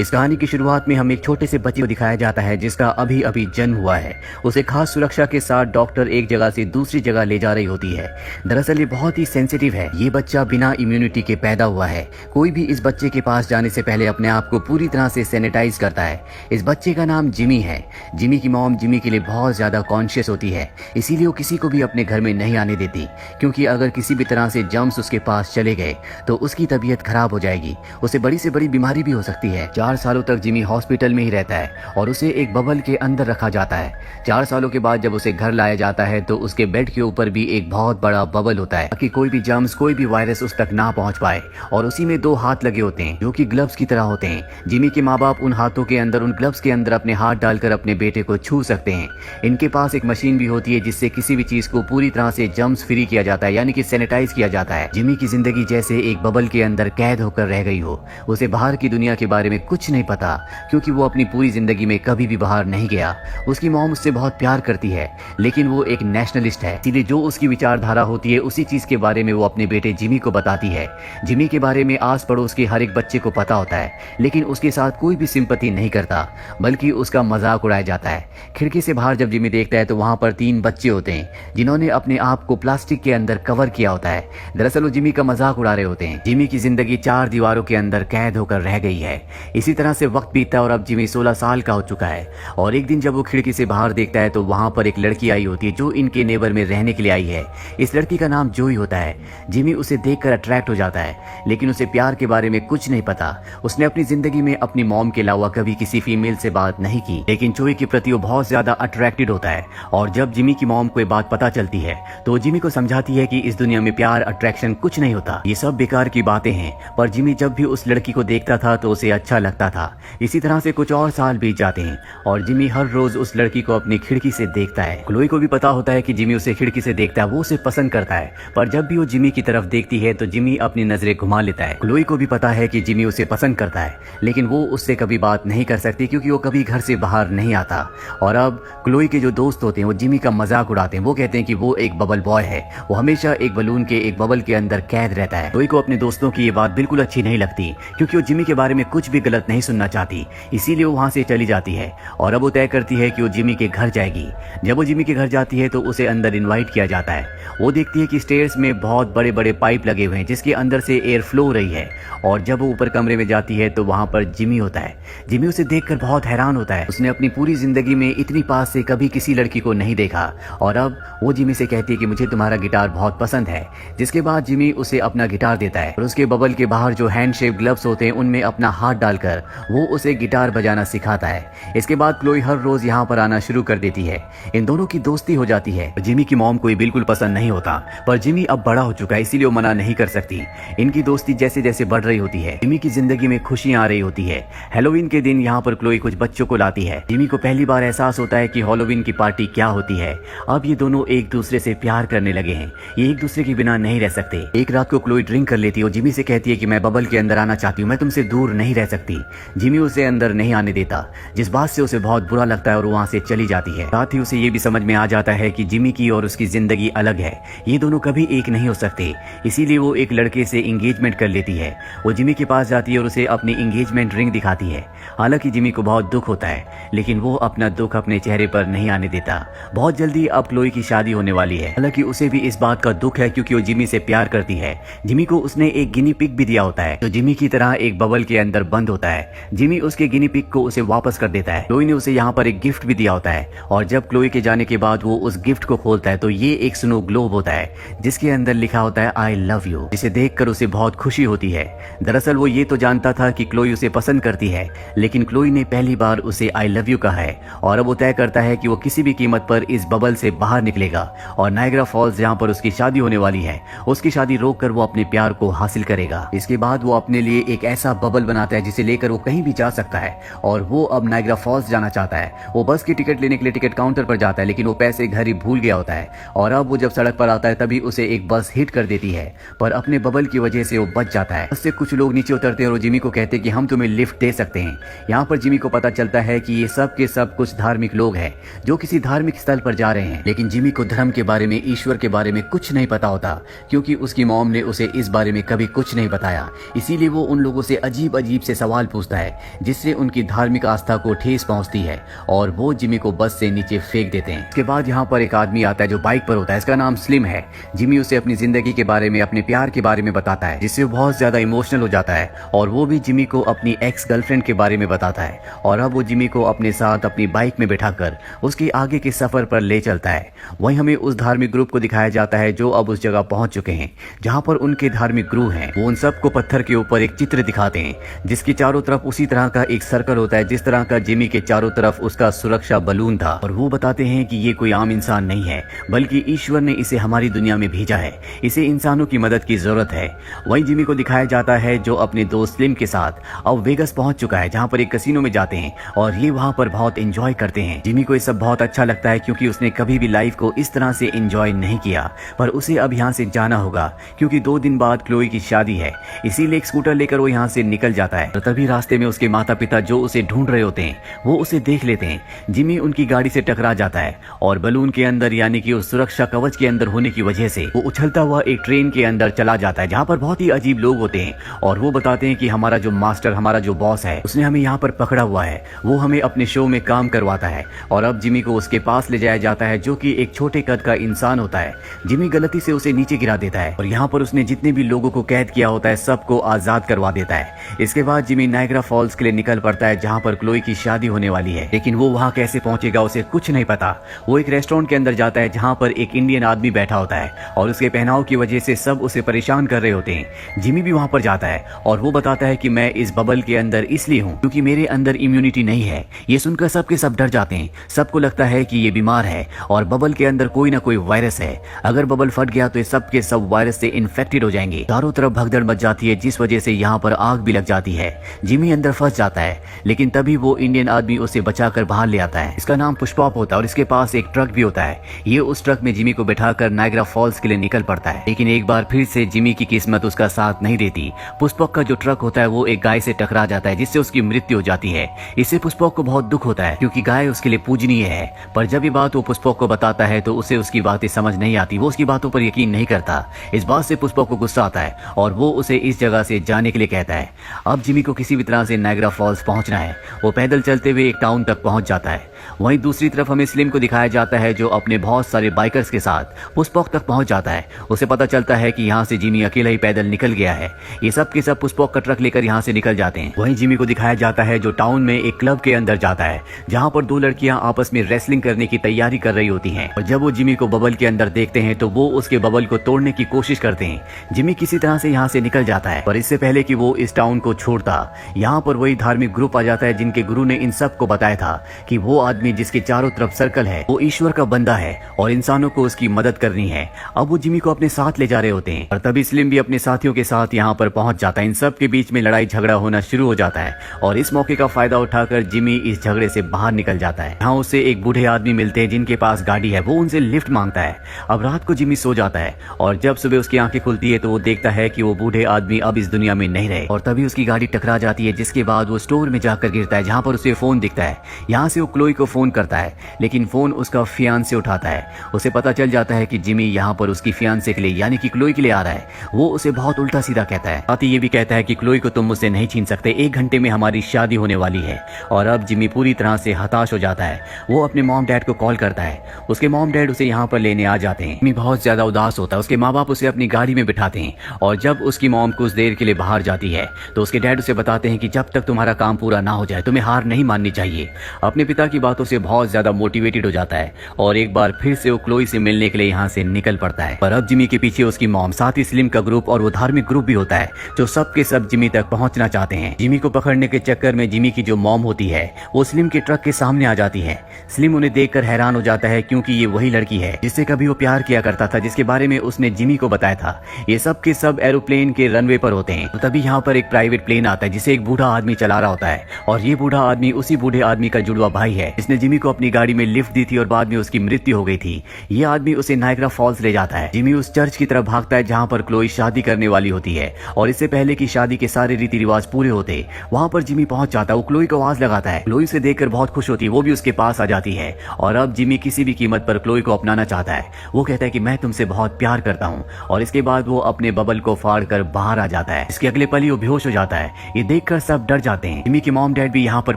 इस कहानी की शुरुआत में हम एक छोटे से बच्चे को दिखाया जाता है जिसका अभी अभी जन्म हुआ है। उसे खास सुरक्षा के साथ डॉक्टर एक जगह से दूसरी जगह ले जा रही होती है। दरअसल ये बहुत ही सेंसिटिव है। ये बच्चा बिना इम्यूनिटी के पैदा हुआ है। कोई भी इस बच्चे के पास जाने से पहले अपने आप को पूरी तरह से सैनिटाइज करता है। इस बच्चे का नाम जिमी है। जिमी की मॉम जिमी के लिए बहुत ज्यादा कॉन्शियस होती है, इसीलिए वो किसी को भी अपने घर में नहीं आने देती, क्योंकि अगर किसी भी तरह से जर्म्स उसके पास चले गए तो उसकी तबीयत खराब हो जाएगी। उसे बड़ी से बड़ी बीमारी भी हो सकती है। 4 सालों तक जिमी हॉस्पिटल में ही रहता है और उसे एक बबल के अंदर रखा जाता है। 4 सालों के बाद जब उसे घर लाया जाता है तो उसके बेड के ऊपर भी एक बहुत बड़ा बबल होता है ताकि कोई भी जर्म्स, कोई भी वायरस उस तक ना पहुंच पाए। और उसी में 2 हाथ लगे होते हैं जो कि ग्लव्स की तरह होते हैं। जिमी के माँ बाप उन हाथों के अंदर, उन ग्लव्स के अंदर अपने हाथ डालकर अपने बेटे को छू सकते हैं। इनके पास एक मशीन भी होती है जिससे किसी भी चीज को पूरी तरह से जर्म्स फ्री किया जाता है, यानी कि सैनिटाइज किया जाता है। जिमी की जिंदगी जैसे एक बबल के अंदर कैद होकर रह गई हो। उसे बाहर की दुनिया के बारे में कुछ नहीं पता, क्योंकि वो अपनी पूरी जिंदगी में कभी भी बाहर नहीं गया। उसकी मॉम उससे बहुत प्यार करती है, लेकिन वो एक नेशनलिस्ट है, इसलिए जो उसकी विचारधारा होती है उसी चीज के बारे में वो अपने बेटे जिमी को बताती है। जिमी के बारे में आस पड़ोस के हर एक बच्चे को पता होता है, लेकिन उसके साथ कोई भी सिंपैथी नहीं करता, बल्कि उसका मजाक उड़ाया जाता है। खिड़की से बाहर जब जिमी देखता है तो वहां पर 3 बच्चे होते हैं जिन्होंने अपने आप को प्लास्टिक के अंदर कवर किया होता है। दरअसल वो जिमी का मजाक उड़ा रहे होते हैं। जिमी की जिंदगी 4 दीवारों के अंदर कैद होकर रह गई है। इसी तरह से वक्त बीतता है और अब जिमी 16 साल का हो चुका है। और एक दिन जब वो खिड़की से बाहर देखता है तो वहां पर एक लड़की आई होती है जो इनके नेबर में रहने के लिए आई है। इस लड़की का नाम जोई होता है। जिमी उसे देखकर अट्रैक्ट हो जाता है, लेकिन उसे प्यार के बारे में कुछ नहीं पता। उसने अपनी जिंदगी में अपनी मॉम के अलावा कभी किसी फीमेल से बात नहीं की, लेकिन जोई के प्रति वो बहुत ज्यादा अट्रैक्टेड होता है। और जब जिमी की मॉम को ये बात पता चलती है तो जिमी को समझाती है कि इस दुनिया में प्यार, अट्रैक्शन कुछ नहीं होता, ये सब बेकार की बातें हैं। पर जिमी जब भी उस लड़की को देखता था तो उसे अच्छा लगता था। इसी तरह से कुछ और साल बीत जाते हैं और जिमी हर रोज उस लड़की को अपनी खिड़की से देखता है। क्लोई को भी पता होता है कि जिमी उसे खिड़की से देखता है, वो उसे पसंद करता है। पर जब भी वो जिमी की तरफ देखती है तो जिमी अपनी नजरें घुमा लेता है। क्लोई को भी पता है कि जिमी उसे पसंद करता है, लेकिन वो उससे कभी बात नहीं कर सकती क्योंकि वो कभी घर से बाहर नहीं आता। और अब क्लोई के जो दोस्त होते हैं वो जिमी का मजाक उड़ाते हैं। वो कहते हैं कि वो एक बबल बॉय है, वो हमेशा एक बलून के, एक बबल के अंदर कैद रहता है। क्लोई को अपने दोस्तों की ये बात बिल्कुल अच्छी नहीं लगती, क्योंकि वो जिमी के बारे में कुछ भी गलत नहीं सुनना चाहती, इसीलिए वो वहां से चली जाती है। और अब वो तय करती है कि वो जिमी के घर जाएगी। जब वो जिमी के घर जाती है तो उसे अंदर इनवाइट किया जाता है। वो देखती है कि स्टेयर्स में बहुत बड़े बड़े पाइप लगे हुए हैं जिसके अंदर से एयर फ्लो हो रही है। और जब वो ऊपर कमरे में जाती है तो वहां पर जिमी होता है। जिमी उसे देखकर बहुत हैरान होता है। उसने अपनी पूरी जिंदगी में इतनी पास से कभी किसी लड़की को नहीं देखा। और अब वो जिमी से कहती है कि मुझे तुम्हारा गिटार बहुत पसंद है। जिसके बाद जिमी उसे अपना गिटार देता है और उसके बबल के बाहर जो हैंड शेप ग्लव्स होते हैं उनमें अपना हाथ डालकर वो उसे गिटार बजाना सिखाता है। इसके बाद क्लोई हर रोज यहाँ पर आना शुरू कर देती है। इन दोनों की दोस्ती हो जाती है। जिमी की मॉम को ये बिल्कुल पसंद नहीं होता, पर जिमी अब बड़ा हो चुका है इसीलिए वो मना नहीं कर सकती। इनकी दोस्ती जैसे जैसे बढ़ रही होती है, जिमी की जिंदगी में खुशियां आ रही होती है। हैलोवीन के दिन यहाँ पर क्लोई कुछ बच्चों को लाती है। जिमी को पहली बार एहसास होता है कि हैलोवीन की पार्टी क्या होती है। अब ये दोनों एक दूसरे से प्यार करने लगे हैं। ये एक दूसरे के बिना नहीं रह सकते। एक रात को क्लोई ड्रिंक कर लेती है और जिमी से कहती है कि मैं बबल के अंदर आना चाहती हूँ, मैं तुमसे दूर नहीं रह सकती। जिमी उसे अंदर नहीं आने देता, जिस बात से उसे बहुत बुरा लगता है और वहां से चली जाती है। साथ ही उसे ये भी समझ में आ जाता है कि जिमी की और उसकी जिंदगी अलग है, ये दोनों कभी एक नहीं हो सकते। इसीलिए वो एक लड़के से एंगेजमेंट कर लेती है। वो जिमी के पास जाती है और उसे अपनी एंगेजमेंट रिंग दिखाती है। हालांकि जिमी को बहुत दुख होता है, लेकिन वो अपना दुख अपने चेहरे पर नहीं आने देता। बहुत जल्दी अब क्लोई की शादी होने वाली है। हालांकि उसे भी इस बात का दुख है क्योंकि वो जिमी से प्यार करती है। जिमी को उसने एक गिनी पिग भी दिया होता है जो जिमी की तरह एक बबल के अंदर बंद होता है। जिमी उसके गिनी पिग को उसे वापस कर देता है। क्लोई ने उसे यहाँ पर एक गिफ्ट भी दिया होता है और जब क्लोई के जाने के बाद वो उस गिफ्ट को खोलता है तो ये एक स्नो ग्लोब होता है जिसके अंदर लिखा होता है आई लव यू, जिसे देखकर उसे बहुत खुशी होती है। दरअसल वो ये तो जानता था कि क्लोई उसे पसंद करती है, लेकिन क्लोई ने पहली बार उसे आई लव यू कहा है। और अब वो तय करता है कि वो किसी भी कीमत पर इस बबल से बाहर निकलेगा और नायग्रा फॉल्स जहाँ पर उसकी शादी होने वाली है उसकी शादी रोककर वो अपने प्यार को हासिल करेगा। इसके बाद वो अपने लिए एक ऐसा बबल बनाता है जिसे लेकर वो कहीं भी जा सकता है और वो अब नायग्रा फॉल्स जाना चाहता है। वो बस की टिकट लेने के लिए टिकट काउंटर पर जाता है, लेकिन वो पैसे घर ही भूल गया होता है। और अब वो जब सड़क पर आता है तभी उसे एक बस हिट कर देती है, पर अपने बबल की वजह से वो बच जाता है। बस से कुछ लोग नीचे उतरते हैं और जिमी को कहते हैं कि हम तुम्हें लिफ्ट दे सकते हैं। हैं। यहाँ पर जिमी को पता चलता है कि ये सब के सब कुछ धार्मिक लोग हैं जो किसी धार्मिक स्थल पर जा रहे हैं, लेकिन जिमी को धर्म के बारे में, ईश्वर के बारे में कुछ नहीं पता होता, क्योंकि उसकी मॉम ने उसे इस बारे में कभी कुछ नहीं बताया। इसीलिए वो उन लोगों से अजीब अजीब से सवाल पूछता है जिससे उनकी धार्मिक आस्था को ठेस पहुंचती है और वो जिमी को बस से नीचे फेंक देते हैं। इसके बाद यहाँ पर एक आदमी आता है जो बाइक पर होता है, इसका नाम स्लिम है। जिमी उसे अपनी जिंदगी के बारे में, अपने प्यार के बारे में बताता है, जिससे वो बहुत ज्यादा इमोशनल हो जाता है और वो भी जिमी को अपनी एक्स गर्लफ्रेंड के बारे में बताता है और अब वो जिमी को अपने साथ अपनी बाइक में बैठाकर उसके आगे के सफर पर ले चलता है। वहीं हमें उस धार्मिक ग्रुप को दिखाया जाता है जो अब उस जगह पहुंच चुके हैं जहां पर उनके धार्मिक गुरु हैं। वो उन सबको पत्थर के ऊपर एक चित्र दिखाते हैं जिसके चारों तरफ उसी तरह का एक सर्कल होता है जिस तरह का जिमी के चारों तरफ उसका सुरक्षा बलून था, और वो बताते हैं कि ये कोई आम इंसान नहीं है बल्कि ईश्वर ने इसे हमारी दुनिया में भेजा है, इसे इंसानों की मदद की जरूरत है। वहीं जिमी को दिखाया जाता है जो अपने दोस्त स्लिम के साथ अब वेगस पहुंच चुका है जहां पर एक कैसीनो में जाते हैं और ये वहां पर बहुत एंजॉय करते हैं। जिमी को ये सब बहुत अच्छा लगता है क्योंकि उसने कभी भी लाइफ को इस तरह से एंजॉय नहीं किया, पर उसे अब यहाँ से जाना होगा क्योंकि 2 दिन बाद क्लोई की शादी है। इसीलिए एक स्कूटर लेकर वो यहाँ से निकल जाता है और तभी रास्ते में उसके माता पिता जो उसे ढूंढ रहे होते हैं वो उसे देख लेते हैं। जिमी उनकी गाड़ी से टकरा जाता है और बलून के अंदर यानी कि उस सुरक्षा कवच के अंदर होने की वजह से वो उछलता हुआ एक ट्रेन के अंदर चला जाता है जहाँ पर बहुत ही अजीब लोग होते हैं और वो बताते हैं कि हमारा जो मास्टर, हमारा जो बॉस है, उसने हमें यहाँ पर पकड़ा हुआ है, वो हमें अपने शो में काम करवाता है। और अब जिमी को उसके पास ले जाया जाता है जो कि एक छोटे कद का इंसान होता है। जिमी गलती से उसे नीचे गिरा देता है और यहाँ पर उसने जितने भी लोगों को कैद किया होता है सबको आजाद करवा देता है। इसके बाद जिमी नायग्रा फॉल्स के लिए निकल पड़ता है जहाँ पर क्लोई की शादी होने वाली है, लेकिन वो वहाँ कैसे पहुंचेगा उसे कुछ नहीं पता। वो एक रेस्टोरेंट के अंदर जाता है जहाँ पर एक इंडियन आदमी बैठा होता है और उसके पहनाव की वजह से सब उसे परेशान कर रहे होते हैं। जिमी भी वहाँ पर जाता है और वो बताता है कि मैं इस बबल के अंदर इसलिए हूँ क्योंकि मेरे अंदर इम्यूनिटी नहीं है। ये सुनकर सबके सब डर जाते हैं, सबको लगता है कि ये बीमार है और बबल के अंदर कोई ना कोई वायरस है। अगर बबल फट गया तो ये सब के सब वायरस से इन्फेक्टेड हो जाएंगे। चारों तरफ भगदड़ मच जाती है जिस वजह से यहाँ पर आग भी लग जाती है। जिमी अंदर फंस जाता है लेकिन तभी वो इंडियन आदमी उसे बचाकर बाहर ले आता है। इसका नाम पुष्पॉप होता है और इसके पास एक ट्रक भी होता है। ये उस ट्रक में जिमी को बैठाकर नायग्रा फॉल्स के लिए निकल पड़ता है, लेकिन एक बार फिर से जिमी की किस्मत उसका साथ नहीं देती। पुष्पक का जो ट्रक होता है वो एक गाय से टकरा जाता है जिससे उसकी मृत्यु हो जाती है। इससे पुष्पक को बहुत दुख होता है क्योंकि गाय उसके लिए पूजनीय है, पर जब ये बात वो पुष्पक को बताता है तो उसे उसकी बातें समझ नहीं आती, वो उसकी बातों पर यकीन नहीं करता। इस बात से पुष्पक को गुस्सा आता है और वो उसे इस जगह से जाने के लिए कहता है। अब जिमी को किसी भी तरह से नायग्रा फॉल्स पहुंचना है। वो पैदल चलते हुए एक टाउन तक पहुंच जाता है। वहीं दूसरी तरफ हमें स्लिम को दिखाया जाता है जो अपने बहुत सारे बाइकर्स के साथ पुष्पक तक पहुंच जाता है। उसे पता चलता है कि यहाँ से जिमी अकेला ही पैदल निकल गया है। ये सब के सब पुष्पक का ट्रक लेकर यहाँ से निकल जाते हैं। वहीं जिमी को दिखाया जाता है जो टाउन में एक क्लब के अंदर जाता है जहाँ पर 2 लड़कियां आपस में रेसलिंग करने की तैयारी कर रही होती हैं और जब वो जिमी को बबल के अंदर देखते हैं तो वो उसके बबल को तोड़ने की कोशिश करते हैं। जिमी किसी तरह से यहाँ से निकल जाता है, पर इससे पहले कि वो इस टाउन को छोड़ता यहाँ पर वही धार्मिक ग्रुप आ जाता है जिनके गुरु ने इन सब को बताया था कि वो आदमी जिसके चारों तरफ सर्कल है वो ईश्वर का बंदा है और इंसानों को उसकी मदद करनी है। अब वो जिमी को अपने साथ ले जा रहे होते हैं और तभी स्लिम भी अपने साथियों के साथ यहाँ पर पहुंच जाता है। इन सब के बीच में लड़ाई झगड़ा होना शुरू हो जाता है और इस मौके का फायदा उठाकर जिमी इस झगड़े से बाहर निकल जाता है। यहाँ उसे एक बूढ़े आदमी मिलते हैं जिनके पास गाड़ी है। वो उनसे लिफ्ट मांगता है। अब रात को जिमी सो जाता है और जब सुबह उसकी आंखें खुलती है तो वो देखता है कि वो बूढ़े आदमी अब इस दुनिया में नहीं रहे और तभी उसकी गाड़ी टकरा जाती है, जिसके बाद वो स्टोर में जाकर गिरता है जहाँ पर उसे फोन दिखता है। यहाँ से वो क्लोई को फोन करता है लेकिन फोन उसका फियांसे उठाता है। उसे पता चल जाता है कि जिमी यहाँ पर उसकी फियांसे के लिए यानी कि क्लोई के लिए आ रहा है। वो उसे बहुत उल्टा सीधा कहता है, साथ ही ये भी कहता है कि क्लोई को तुम मुझसे नहीं छीन सकते, 1 घंटे में हमारी शादी होने वाली है। और अब जिमी पूरी तरह से हताश हो जाता है। वो अपने मॉम डैड को कॉल करता है। उसके मॉम डैड उसे यहाँ पर लेने आ जाते हैं। जिमी बहुत ज्यादा उदास होता है। उसके माँ बाप उसे अपनी गाड़ी में बिठाते हैं और जब उसकी मॉम कुछ देर के लिए बाहर जाती है तो उसके डैड उसे बताते हैं कि जब तक तुम्हारा काम पूरा ना हो जाए तुम्हें हार नहीं माननी चाहिए। अपने पिता की बातों से बहुत ज्यादा मोटिवेटेड हो जाता है और एक बार फिर से वो क्लोई से मिलने के लिए यहाँ से निकल पड़ता है। पर अब जिमी के पीछे उसकी मॉम, साथ ही स्लिम का ग्रुप और वो धार्मिक ग्रुप भी होता है जो सब के सब जिमी तक पहुंचना चाहते हैं। जिमी को पकड़ने के चक्कर में जिमी की जो मॉम होती है वो स्लिम के ट्रक के सामने आ जाती है। स्लिम उन्हें देखकर हैरान हो जाता है क्योंकि ये वही लड़की है जिससे कभी वो प्यार किया करता था, जिसके बारे में उसने जिमी को बताया था। ये सब के सब एरोप्लेन के रनवे पर होते हैं। तो तभी यहाँ पर एक प्राइवेट प्लेन आता है जिसे एक बूढ़ा आदमी चला रहा होता है और ये बूढ़ा आदमी उसी बूढ़े आदमी का जुड़वा भाई है जिसने जिमी को अपनी गाड़ी में लिफ्ट दी थी और बाद में उसकी मृत्यु हो गई थी। ये आदमी उसे नायग्रा फॉल्स ले जाता है। जिमी उस चर्च की तरफ भागता है जहाँ पर क्लोई शादी करने वाली होती है और इससे पहले कि शादी के सारे रीति रिवाज पूरे होते वहाँ पर पर जिमी पहुंच जाता है, वो क्लोई को आवाज लगाता है। क्लोई उसे देखकर बहुत खुश होती है, वो भी उसके पास आ जाती है और अब जिमी किसी भी कीमत पर क्लोई को अपनाना चाहता है। वो कहता है कि मैं तुमसे बहुत प्यार करता हूँ और इसके बाद वो अपने बबल को फाड़ कर बाहर आ जाता है। इसके अगले पल ही वो बेहोश हो जाता है। ये देखकर सब डर जाते हैं। जिमी की मॉम डैड भी यहाँ पर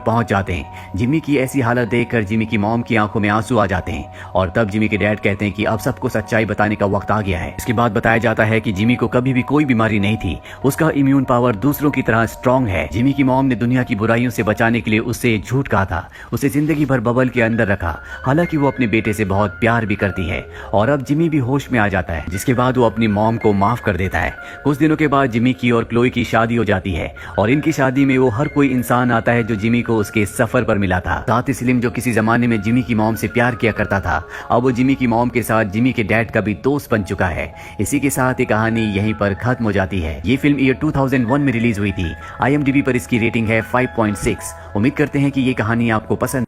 पहुंच जाते हैं। जिमी की ऐसी हालत देखकर जिमी की मॉम की आंखों में आंसू आ जाते हैं और तब जिमी के डैड कहते हैं कि अब सबको सच्चाई बताने का वक्त आ गया है। इसके बाद बताया जाता है कि जिमी को कभी भी कोई बीमारी नहीं थी, उसका इम्यून पावर दूसरों की तरह स्ट्रांग है। जिमी की मॉम ने दुनिया की बुराइयों से बचाने के लिए उससे झूठ कहा था, उसे जिंदगी भर बबल के अंदर रखा। हालांकि वो अपने बेटे से बहुत प्यार भी करती है और अब जिमी भी होश में आ जाता है, जिसके बाद वो अपनी मॉम को माफ कर देता है। कुछ दिनों के बाद जिमी की और क्लोई की शादी हो जाती है और इनकी शादी में वो हर कोई इंसान आता है जो जिमी को उसके सफर पर मिला था। साथ ही स्लिम जो किसी जमाने में जिमी की मॉम से प्यार किया करता था, अब वो जिमी की मॉम के साथ जिमी के डैड का भी दोस्त बन चुका है। इसी के साथ ये कहानी यहीं पर खत्म हो जाती है। ये फिल्म ईयर 2001 में रिलीज हुई थी। IMDb पर इसकी रेटिंग है 5.6। उम्मीद करते हैं कि ये कहानी आपको पसंद